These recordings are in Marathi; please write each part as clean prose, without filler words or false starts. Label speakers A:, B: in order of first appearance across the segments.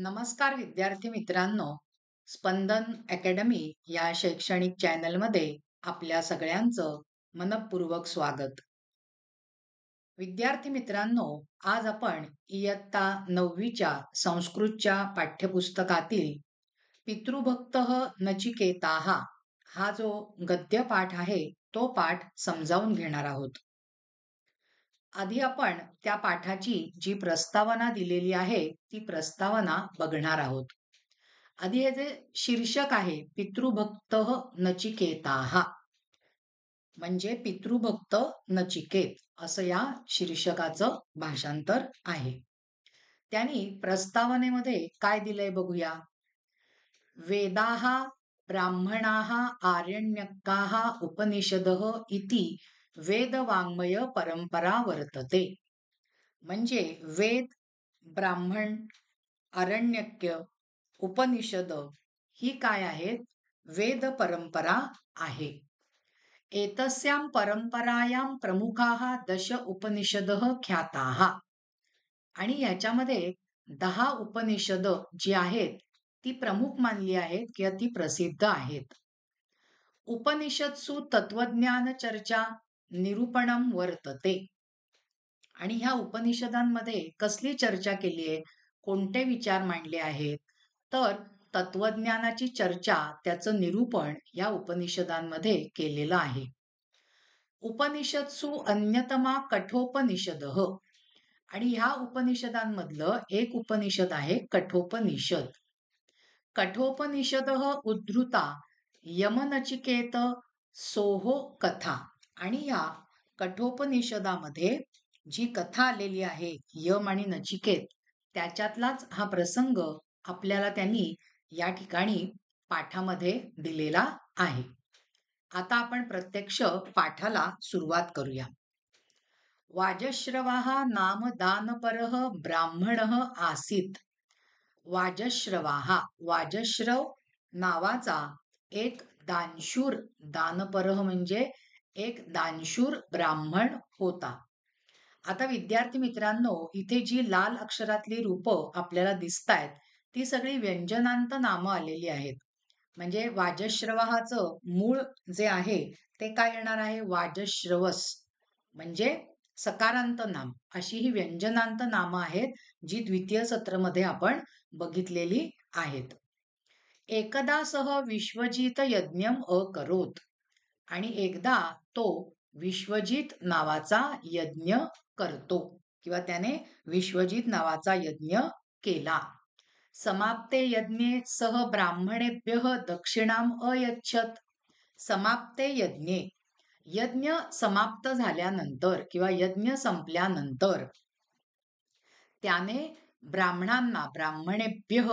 A: नमस्कार विद्यार्थी मित्रांनो, स्पंदन अकॅडमी या शैक्षणिक चॅनलमध्ये आपल्या सगळ्यांचं मनपूर्वक स्वागत. विद्यार्थी मित्रांनो, आज आपण इयत्ता 9वीच्या संस्कृतच्या पाठ्यपुस्तकातील पितृभक्तः नचिकेताः हा जो गद्यपाठ आहे, तो पाठ समजावून घेणार आहोत. आधी आपण त्या पाठाची जी प्रस्तावना दिलेली आहे, ती प्रस्तावना बघणार आहोत. आधी हे जे शीर्षक आहे, पितृभक्तः नचिकेताः म्हणजे पितृभक्त नचिकेत असं या शीर्षकाचं भाषांतर आहे. त्यांनी प्रस्तावनेमध्ये काय दिलंय बघूया. वेदाः ब्राह्मणाः आरण्यकाः उपनिषदः इति वेदवाङ्मय परंपरा वर्तते. म्हणजे वेद, ब्राह्मण, आरण्यक्य, उपनिषद ही काय आहेत? वेद परंपरा आहे. एतस्यां परंपरायां प्रमुखाः दश उपनिषदः ख्याताः. आणि याच्यामध्ये 10 उपनिषद जी आहेत ती प्रमुख मानली आहेत किंवा ती प्रसिद्ध आहेत. उपनिषत्सु तत्वज्ञान चर्चा निरूपणम वर्तते. आणि ह्या उपनिषदांमध्ये कसली चर्चा केली आहे, कोणते विचार मांडले आहेत, तर तत्वज्ञानाची चर्चा, त्याचं निरूपण या उपनिषदांमध्ये केलेलं आहे. उपनिषत्सु अन्यतमा कठोपनिषदः. आणि ह्या उपनिषदांमधलं एक उपनिषद आहे कठोपनिषद. कठोपनिषदः उद्धृता यमनचिकेत सोहो कथा. आणि या कठोपनिषदामध्ये जी कथा आलेली आहे, यम आणि नचिकेत, त्याच्यातलाच हा प्रसंग आपल्याला त्यांनी या ठिकाणी पाठामध्ये दिलेला आहे. आता आपण प्रत्यक्ष पाठाला सुरुवात करूया. वाजश्रवाः नाम दानपरः ब्राह्मणः आसीत्. वाजश्रवाः, वाजश्रव नावाचा एक दानशूर, दानपरः म्हणजे एक दानशूर ब्राह्मण होता. आता विद्यार्थी मित्रांनो, इथे जी लाल अक्षरातली रूपं आपल्याला दिसतायत, ती सगळी व्यंजनांत नामं आलेली आहेत. म्हणजे वाजश्रवाहाचं मूळ जे आहे ते काय येणार आहे? वाजश्रवस म्हणजे सकारांत नाम. अशी ही व्यंजनांत नामं आहेत, जी द्वितीय सत्रमध्ये आपण बघितलेली आहेत. एकदा सह विश्वजित यज्ञम अकरोत. आणि एकदा तो विश्वजित नावाचा यज्ञ करतो किंवा त्याने विश्वजित नावाचा यज्ञ केला. समाप्ते यज्ञे सह ब्राह्मणेभ्यः दक्षिणाम अयच्छत. समाप्ते यज्ञे, यज्ञ समाप्त झाल्यानंतर किंवा यज्ञ संपल्यानंतर त्याने ब्राह्मणांना, ब्राह्मणेभ्यः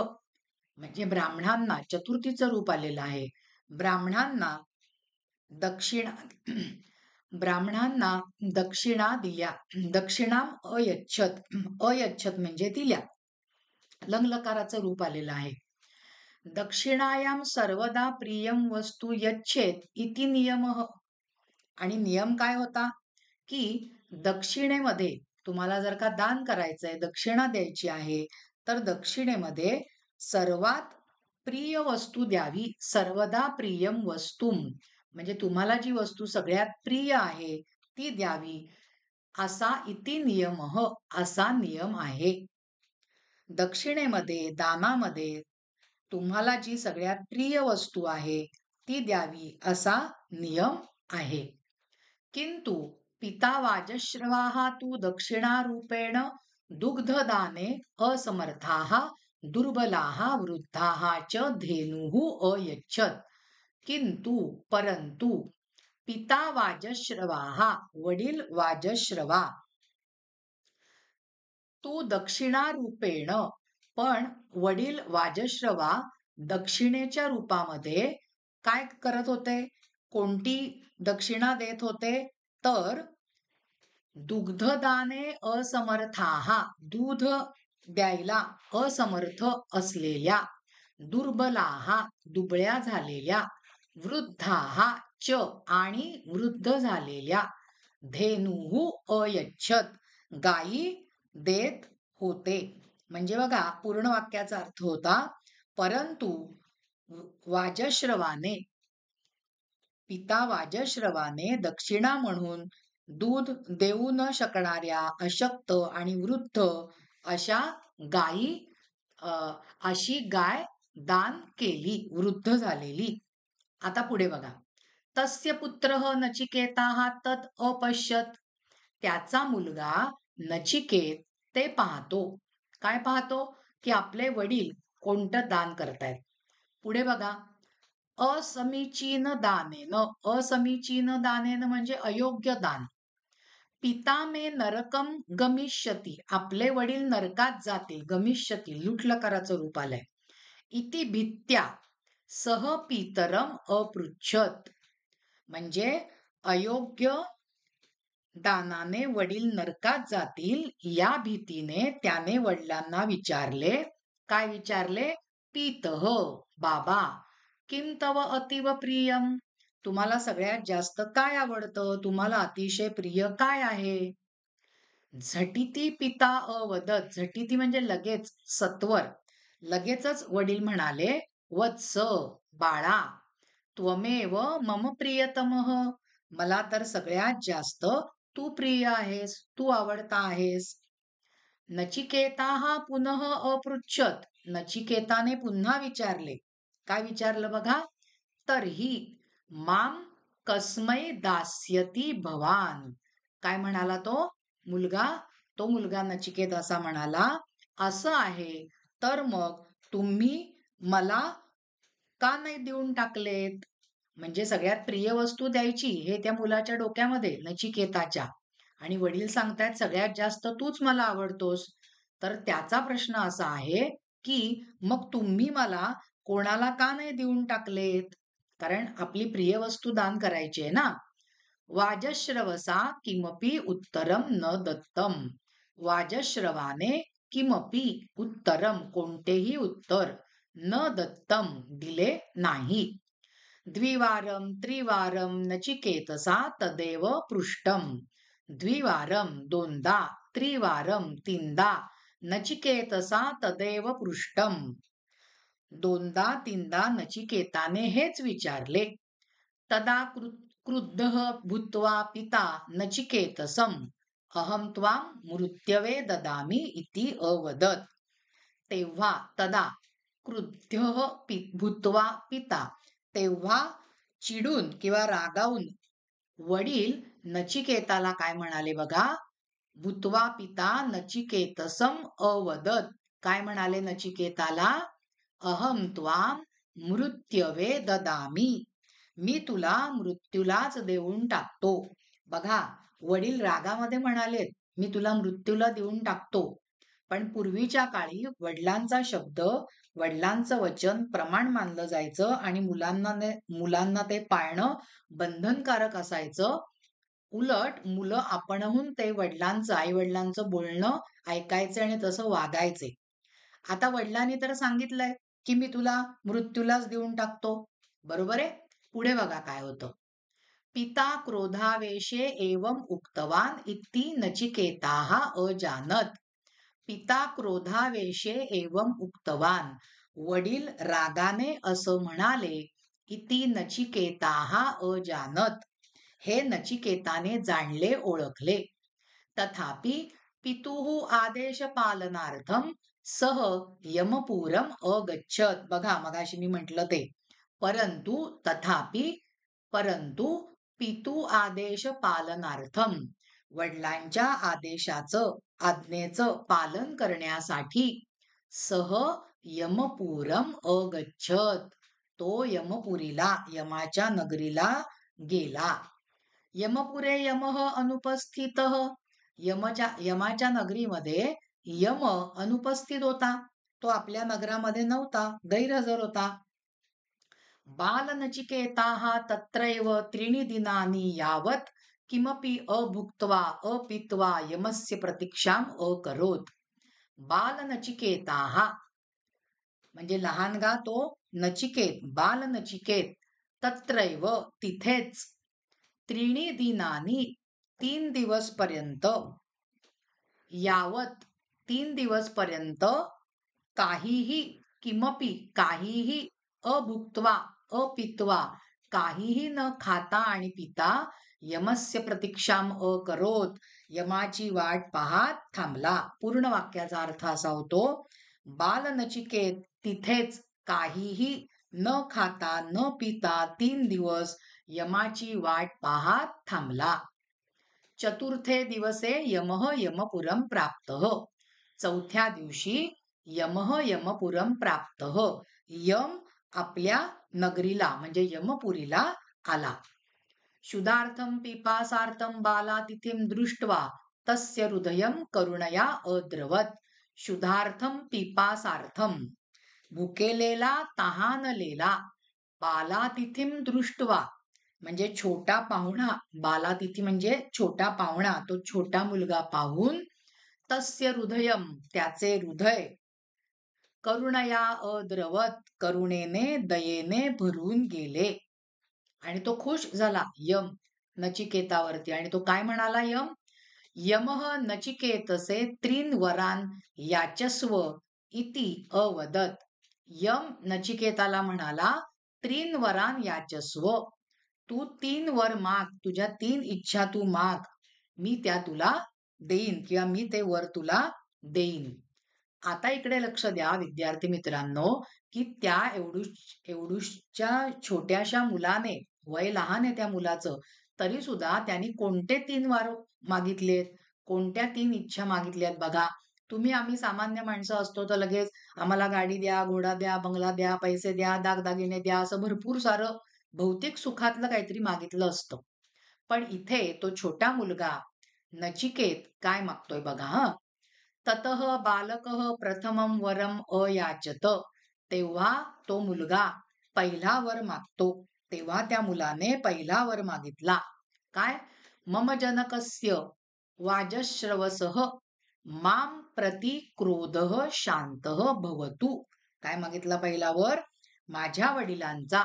A: म्हणजे ब्राह्मणांना चतुर्थीचं रूप आलेलं आहे. ब्राह्मणांना दक्षिणा ब्राह्मणांना दक्षिणा दिल्या. दक्षिणाम अयच्छत, अयच्छत म्हणजे दिल्या. लंगलकाराचं रूप आलेलं आहे. दक्षिणायाम सर्वदा प्रियम वस्तू यच्छेत इति नियमः. आणि नियम काय होता की दक्षिणेमध्ये तुम्हाला जर का दान करायचंय, दक्षिणा द्यायची आहे, तर दक्षिणेमध्ये सर्वात प्रिय वस्तू द्यावी. सर्वदा प्रियम वस्तुम म्हणजे तुम्हाला जी वस्तू सगळ्यात प्रिय आहे ती द्यावी, असा इति नियमः, असा नियम आहे. दक्षिणेमध्ये, दानामध्ये तुम्हाला जी सगळ्यात प्रिय वस्तू आहे ती द्यावी, असा नियम आहे. किंतु पिता वाजश्रवाः तु दक्षिणारूपेण दुग्धदाने असमर्थाः दुर्बलाः वृद्धाः च धेनुः अयच्छत. किंतु परंतु पिता वाजश्रवाः, वडील वाजश्रवा, तू दक्षिणारूपेण, पण वडील वाजश्रवा दक्षिणेच्या रूपामध्ये काय करत होते? कोणती दक्षिणा देत होते? तर दुग्धदाने असमर्थाः, दूध द्यायला असमर्थ असलेल्या, दुर्बलाः दुबळ्या झालेल्या, वृद्धाः च आणि वृद्ध झालेल्या, धेनुः अयच्छत गायी देत होते. म्हणजे बघा, पूर्ण वाक्याचा अर्थ होता, परंतु वाजश्रवाने, पिता वाजश्रवाने दक्षिणा म्हणून दूध देऊ न शकणाऱ्या अशक्त आणि वृद्ध अशा गायी अ, अशी गाय दान केली, वृद्ध झालेली. आता पुढे बघा. तस्य पुत्रः नचिकेताः तत् अपश्यत. त्याचा मुलगा नचिकेत ते पाहतो. काय पाहतो? की आपले वडील कोणतं दान करतायत. पुढे बघा. असमीचीन दानेन. असमीचीन दानेन म्हणजे अयोग्य दान. पिता मे नरकम गमिष्यती. आपले वडील नरकात जातील. गमिष्यती लुटलकाराचं रूप आलंय. इति भित्या सह पितरम अपृच्छत. म्हणजे अयोग्य दानाने वडील नरकात जातील या भीतीने त्याने वडिलांना विचारले. काय विचारले? पितः, बाबा, किम तव अतीव प्रियम. तुम्हाला सगळ्यात जास्त काय आवडतं? तुम्हाला अतिशय प्रिय काय आहे? झटिती पिता अवदत. झटिती म्हणजे लगेच, सत्वर. लगेचच वडील म्हणाले, वत्स, बाळा, त्वमेव मम प्रियतमः. मला तर सगळ्यात जास्त तू प्रिय आहेस, तू आवडता आहेस. नचिकेताः पुनः अपृच्छत. नचिकेताने पुन्हा विचारले. काय विचारलं बघा? तर्हि माम कस्मै दास्यती भवान. काय म्हणाला तो मुलगा? तो मुलगा नचिकेत असा म्हणाला, असं आहे तर मग तुम्ही मला का नाही देऊन टाकलेत? म्हणजे सगळ्यात प्रिय वस्तू द्यायची हे त्या मुलाच्या डोक्यामध्ये, नचिकेताच्या. आणि वडील सांगतायत सगळ्यात जास्त तूच मला आवडतोस. तर त्याचा प्रश्न असा आहे की मग तुम्ही मला कोणाला का नाही देऊन टाकलेत? कारण आपली प्रिय वस्तू दान करायची आहे ना. वाजश्रवसा किमपि उत्तरम न दत्तम. वाजश्रवाने किमपि उत्तरम कोणतेही उत्तर न दत्तम दिले नाही. द्विवारं त्रिवारं नचिकेतसा तदेव पृष्टम. द्विवारं दोनदा, त्रिवारं तीनदा, नचिकेतसा तदेव पृष्टम. दोनदा तीनदा नचिकेताने हेच विचारले. तदा क्रुद्धः भूत्वा पिता नचिकेतसं अहं त्वां मृत्यवे ददामि इति अवदत्. तेव्हा तदा क्रुद्धः भूत्वा पिता, तेव्हा चिडून किंवा रागावून वडील नचिकेताला काय म्हणाले बघा? भूत्वा पिता नचिकेतसम अवदत. काय म्हणाले नचिकेताला? अहम त्वाम मृत्यवे ददामी. मी तुला मृत्यूलाच देऊन टाकतो. बघा, वडील रागामध्ये म्हणालेत, मी तुला मृत्यूला देऊन टाकतो. पण पूर्वीच्या काळी वडिलांचा शब्द, वडिलांचं वचन प्रमाण मानलं जायचं आणि मुलांना ते पाळणं बंधनकारक असायचं. उलट मुलं आपणहून ते वडिलांचं, आई वडिलांचं बोलणं ऐकायचे आणि तसं वागायचे. आता वडिलांनी तर सांगितलंय की मी तुला मृत्यूलाच देऊन टाकतो. बरोबर आहे? पुढे बघा काय होतं. पिता क्रोधावेशे एवं उक्तवान इति नचिकेताः अजानत. पिता क्रोधावेशे एवं उक्तवान. वडील रागाने असं म्हणाले. इति नचिकेताः अजानत. हे नचिकेताने जाणले, ओळखले. तथापि पितुः आदेश पालनार्थम सह यमपुरम अगच्छत. बघा, मगाशी मी म्हटलं ते. परंतु तथापि, परंतु पितु आदेश पालनार्थम, वडिलांच्या आदेशाचं, आज्ञेचं पालन करण्यासाठी सह यमपुरम अगच्छत. तो यमपुरीला, यमाच्या नगरीला गेला. यमपुरे यमः अनुपस्थितः. यमाच्या नगरीमध्ये यम अनुपस्थित होता. तो आपल्या नगरामध्ये नव्हता, गैरहजर होता. बालनचिकेताः तत्रैव त्रीणि दिनानि यावत् किमपि अभुक्त्वा अपित्वा यमस्य प्रतीक्षाम् अकरोत्. बालनचिकेताः म्हणजे लहानगा तो नचिकेत, बालनचिकेत, तत्रैव तिथेच, त्रीणि दिनानी 3 दिवस पर्यंत, यावत 3 दिवस पर्यंत काहीही काहीही अभुक्त्वा अपित्वा काहीही न खाता आणि पिता यमस्य प्रतीक्षाम अकरोत यमाची वाट पाहत थांबला. पूर्ण वाक्याचा अर्थ असा होतो, बाल नचिकेत तिथेच काहीही न खाता न पिता 3 दिवस यमाची वाट पाहत थांबला. चतुर्थे दिवसे यमः यमपुरम प्राप्तः. चौथ्या दिवशी यमः यमपुरम प्राप्तः. यम आपल्या नगरीला म्हणजे यमपुरीला आला. शुदार्थम पिपासार्थम बालातिथिम दृष्ट्वा तस्य हृदयम करुणया अद्रवत. शुदार्थम पिपासार्थम भुकेलेला तहानलेला बालातिथिम दृष्ट्वा म्हणजे छोटा पाहुणा, बालातिथी म्हणजे छोटा पाहुणा, तो छोटा मुलगा पाहून तस्य हृदयम त्याचे हृदय करुणया अद्रवत करुणेने दयेने भरून गेले आणि तो खुश झाला यम नचिकेतावरती. आणि तो काय म्हणाला यम, यमः नचिकेतसे त्रीन वरान याचस्व इति अवदत. यम नचिकेताला म्हणाला त्रीन वरान याचस्व, तू 3 वर माग, तुझ्या 3 इच्छा तू माग, मी त्या तुला देईन किंवा मी ते वर तुला देईन. आता इकडे लक्ष द्या विद्यार्थी मित्रांनो, की त्या एवढूशच्या छोट्याशा मुलाने, वय लहान आहे त्या मुलाचं, तरी सुद्धा त्यांनी कोणते 3 वार मागितलेत, कोणत्या 3 इच्छा मागितल्यात बघा. आम्ही सामान्य माणसं असतो तर लगेच आम्हाला गाडी द्या, घोडा द्या, बंगला द्या, पैसे द्या, दागदागिने द्या, असं भरपूर सारं भौतिक सुखातलं काहीतरी मागितलं असतं. पण इथे तो छोटा मुलगा नचिकेत काय मागतोय बघा. ततः बालकः प्रथमं वरम अयाचत. तेव्हा तो मुलगा पहिला वर मागतो. तेव्हा त्या मुलाने पहिला वर मागितला. काय, मम जनकस्य वाजश्रवसः माम प्रति क्रोधः शांतः भवतु. काय मागितला पहिला वर, माझ्या वडिलांचा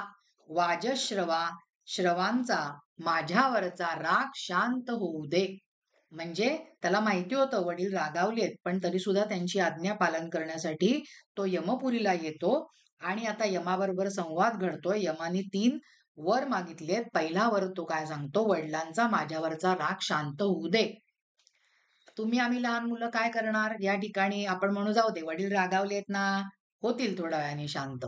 A: श्रवांचा माझ्यावरचा राग शांत होऊ दे. म्हणजे त्याला माहिती होतं वडील रागावलेत, पण तरी सुद्धा त्यांची आज्ञा पालन करण्यासाठी तो यमपुरीला येतो आणि आता यमाबरोबर संवाद घडतोय. यमाने 3 वर मागितलेत. पहिला वर तो काय सांगतो, वडिलांचा माझ्यावरचा राग शांत होऊ दे. आम्ही लहान मुलं काय करणार, या ठिकाणी आपण म्हणू जाऊ दे वडील रागावलेत ना, होतील थोड्या वेळाने शांत.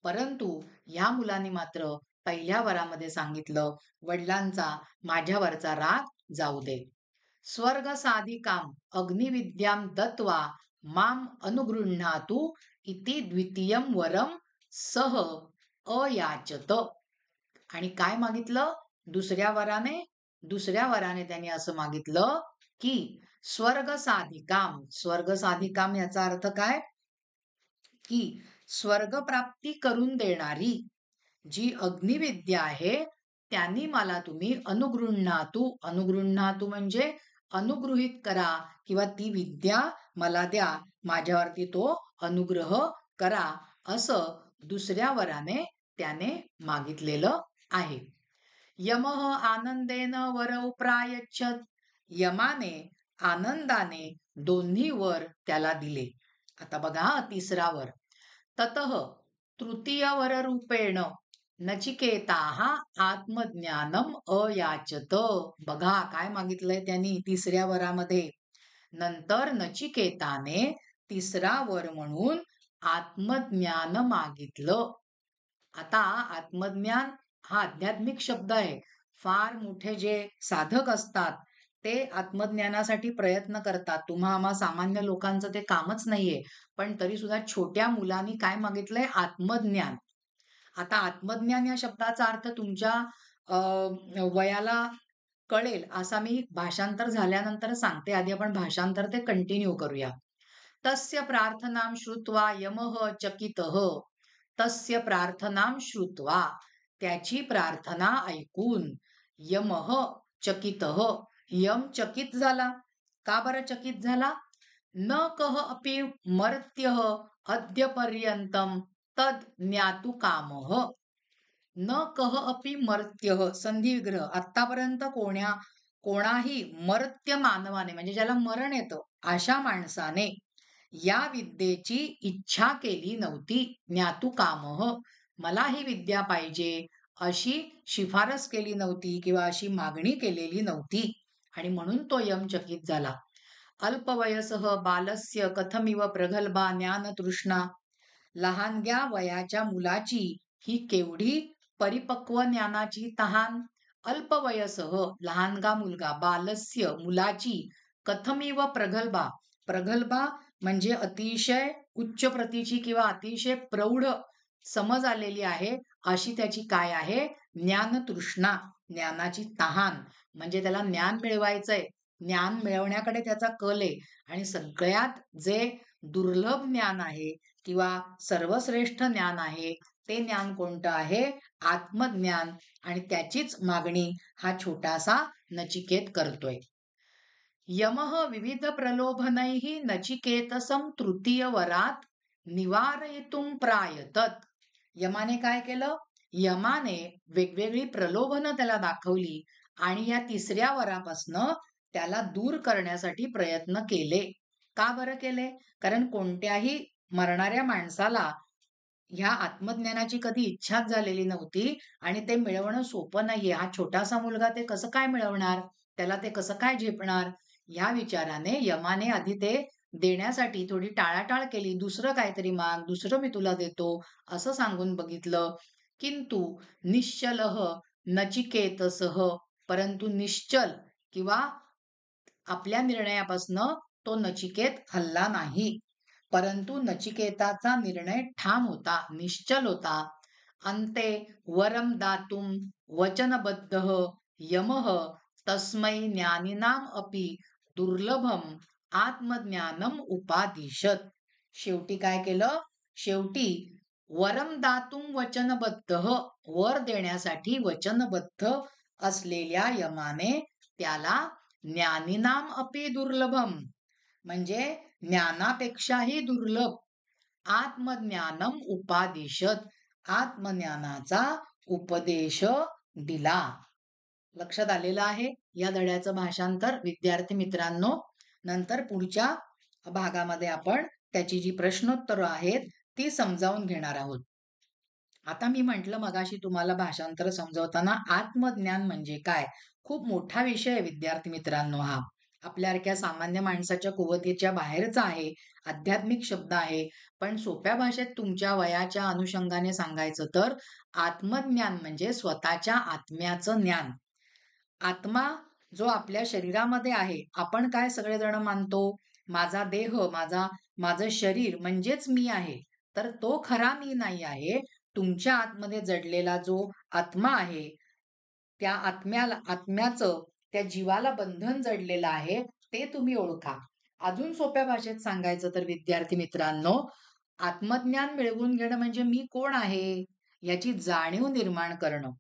A: परंतु या मुलाने मात्र पहिल्या वरामध्ये सांगितलं, वडिलांचा माझ्यावरचा राग जाऊ दे. स्वर्ग साधिकाम अग्निविद्याम दत्वा माम अनुगृह्णातु इति द्वितीयम वरम सह अयाचत. आणि काय मागितलं दुसऱ्या वराने त्यांनी असं मागितलं की स्वर्ग साधिकाम याचा अर्थ काय, की स्वर्ग प्राप्ती करून देणारी जी अग्निविद्या आहे त्यांनी मला तुम्ही अनुगृह्णातु म्हणजे अनुगृहित करा किंवा ती विद्या मला द्या, माझ्यावरती तो अनुग्रह करा, असं दुसऱ्या वराने त्याने मागितलेलं आहे. यमः आनंदेन वरौ प्रायच्छत. यमाने आनंदाने दोन्ही वर त्याला दिले. आता बघा तिसरा वर. ततः तृतीय वर रूपेण नचिकेताः आत्मज्ञानम अयाचत. बघा काय मागितलंय त्यांनी तिसऱ्या वरामध्ये. नंतर नचिकेताने तिसरा वर म्हणून आत्मज्ञान मागितलं. आता आत्मज्ञान हा आध्यात्मिक शब्द आहे. फार मोठे जे साधक असतात ते आत्मज्ञानासाठी प्रयत्न करतात. आम्हा सामान्य लोकांचं ते कामच नाहीये. पण तरी सुद्धा छोट्या मुलांनी काय मागितलंय, आत्मज्ञान. आता आत्मज्ञान या शब्दाचा अर्थ तुमच्या वयाला कळेल असा मी भाषांतर झाल्यानंतर सांगते. आधी आपण भाषांतर ते कंटिन्यू करूया. तस्य प्रार्थनां श्रुत्वा यमः चकितः. तस्य प्रार्थनां श्रुत्वा त्याची प्रार्थना ऐकून यमः चकितः यम चकित झाला. का बरं चकित झाला, न कः अपि मर्त्यः अद्यपर्यंतम तद ज्ञातु कामः. न कः अपि मर्त्यः संधी विग्रह, आतापर्यंत कोणाही मर्त्य मानवाने म्हणजे ज्याला मरण येतं अशा माणसाने या विद्येची इच्छा केली नव्हती. ज्ञातू कामः, मला ही विद्या पाहिजे अशी शिफारस केली नव्हती किंवा अशी मागणी केलेली नव्हती आणि म्हणून तो यमचकित झाला. अल्पवयसः बालस्य कथमिव प्रगल्भा ज्ञानतृष्णा, लहानग्या वयाच्या मुलाची ही केवढी परिपक्व ज्ञानाची तहान. अल्पवयसः लहानगा मुलगा, बालस्य मुलाची, कथमिव प्रगल्भा, प्रगल्भा म्हणजे अतिशय उच्च प्रतीची किंवा अतिशय प्रौढ समज आलेली आहे अशी त्याची काय आहे, ज्ञानतृष्णा, ज्ञानाची तहान. म्हणजे त्याला ज्ञान मिळवायचंय, ज्ञान मिळवण्याकडे त्याचा कल आहे आणि सगळ्यात जे दुर्लभ ज्ञान आहे किंवा सर्वश्रेष्ठ ज्ञान आहे ते ज्ञान कोणतं आहे, आत्मज्ञान. आणि त्याचीच मागणी हा छोटासा नचिकेत करतोय. यमः विविध प्रलोभनैः नचिकेतसं तृतीय वरात निवारयितुं प्रायतत. यमाने काय केलं, यमाने वेगवेगळी प्रलोभनं त्याला दाखवली आणि या तिसऱ्या वरापासनं त्याला दूर करण्यासाठी प्रयत्न केले. का बरं केले? कारण कोणत्याही मरणाऱ्या माणसाला ह्या आत्मज्ञानाची कधी इच्छाच झालेली नव्हती आणि ते मिळवणं सोपं नाहीये. हा छोटासा मुलगा ते कसं काय मिळवणार? त्याला ते कसं काय झेपणार? या विचाराने यमाने आधी ते देण्यासाठी थोडी टाळाटाळ केली. दुसरं काहीतरी माग, दुसरं मी तुला देतो, असं सांगून बघितलं. किंतु निश्चलः नचिकेतसः, परंतु निश्चल किंवा आपल्या निर्णयापासनं तो नचिकेत हलला नाही. परंतु नचिकेताचा निर्णय ठाम होता, निश्चल होता. अन्ते वरम दातुम वचनबद्धः यमः तस्मै ज्ञानिनाम अपि दुर्लभम आत्मज्ञानम उपादिशत. शेवटी काय केलं? शेवटी वरम दातुम वचनबद्धः, वर देण्यासाठी वचनबद्ध असलेल्या यमाने त्याला ज्ञानिनाम अपि दुर्लभम म्हणजे ज्ञानापेक्षाही दुर्लभ आत्मज्ञानम उपादिशत, आत्मज्ञानाचा उपदेश दिला. लक्षात आलेलं आहे या धड्याचं भाषांतर विद्यार्थी मित्रांनो. नंतर पुढच्या भागामध्ये आपण त्याची जी प्रश्नोत्तरं आहेत ती समजावून घेणार आहोत. आता मी म्हटलं मगाशी तुम्हाला भाषांतर समजावताना आत्मज्ञान म्हणजे काय, खूप मोठा विषय आहे विद्यार्थी मित्रांनो. हा आपल्यासारख्या सामान्य माणसाच्या कुवतीच्या बाहेरचा आहे, आध्यात्मिक शब्द आहे. पण सोप्या भाषेत तुमच्या वयाच्या अनुषंगाने सांगायचं तर आत्मज्ञान म्हणजे स्वतःच्या आत्म्याचं ज्ञान. आत्मा जो आपल्या शरीरामध्ये आहे, आपण काय सगळेजण मानतो, माझा देह, माझं शरीर म्हणजेच मी आहे. तर तो खरा मी नाही आहे. तुमच्या आतमध्ये जडलेला जो आत्मा आहे, त्या आत्म्याचं त्या जीवाला बंधन जडलेलं आहे, ते तुम्ही ओळखा. अजून सोप्या भाषेत सांगायचं तर विद्यार्थी मित्रांनो, आत्मज्ञान मिळवून घेणं म्हणजे मी कोण आहे याची जाणीव निर्माण करणं.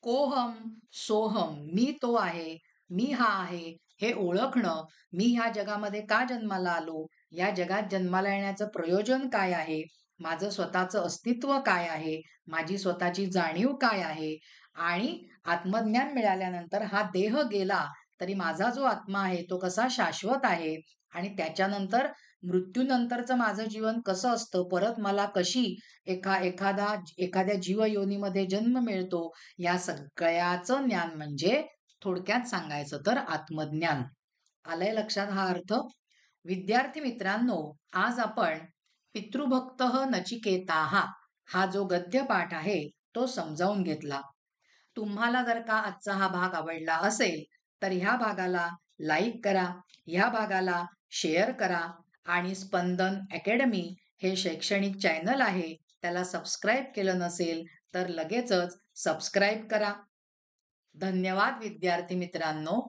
A: कोहम सोहम, मी तो आहे, मी हा आहे हे ओळखणं. मी ह्या जगामध्ये का जन्माला आलो, या जगात जन्माला येण्याचं प्रयोजन काय आहे, माझं स्वतःचं अस्तित्व काय आहे, माझी स्वतःची जाणीव काय आहे. आणि आत्मज्ञान मिळाल्यानंतर हा देह गेला तरी माझा जो आत्मा आहे तो कसा शाश्वत आहे आणि त्याच्यानंतर मृत्यूनंतरचं माझं जीवन कसं असतं, परत मला कशी एखाद्या जीवयोनीमध्ये जन्म मिळतो, या सगळ्याचं ज्ञान म्हणजे थोडक्यात सांगायचं तर आत्मज्ञान. आलंय लक्षात हा अर्थ? विद्यार्थी मित्रांनो, आज आपण पितृभक्तः नचिकेताः हा जो गद्यपाठ आहे तो समजावून घेतला. तुम्हाला जर का आजचा हा भाग आवडला असेल तर ह्या भागाला लाईक करा, ह्या भागाला शेअर करा आणि स्पंदन अकॅडमी हे शैक्षणिक चॅनल आहे त्याला सबस्क्राईब केलं नसेल तर लगेचच सबस्क्राईब करा. धन्यवाद विद्यार्थी मित्रांनो.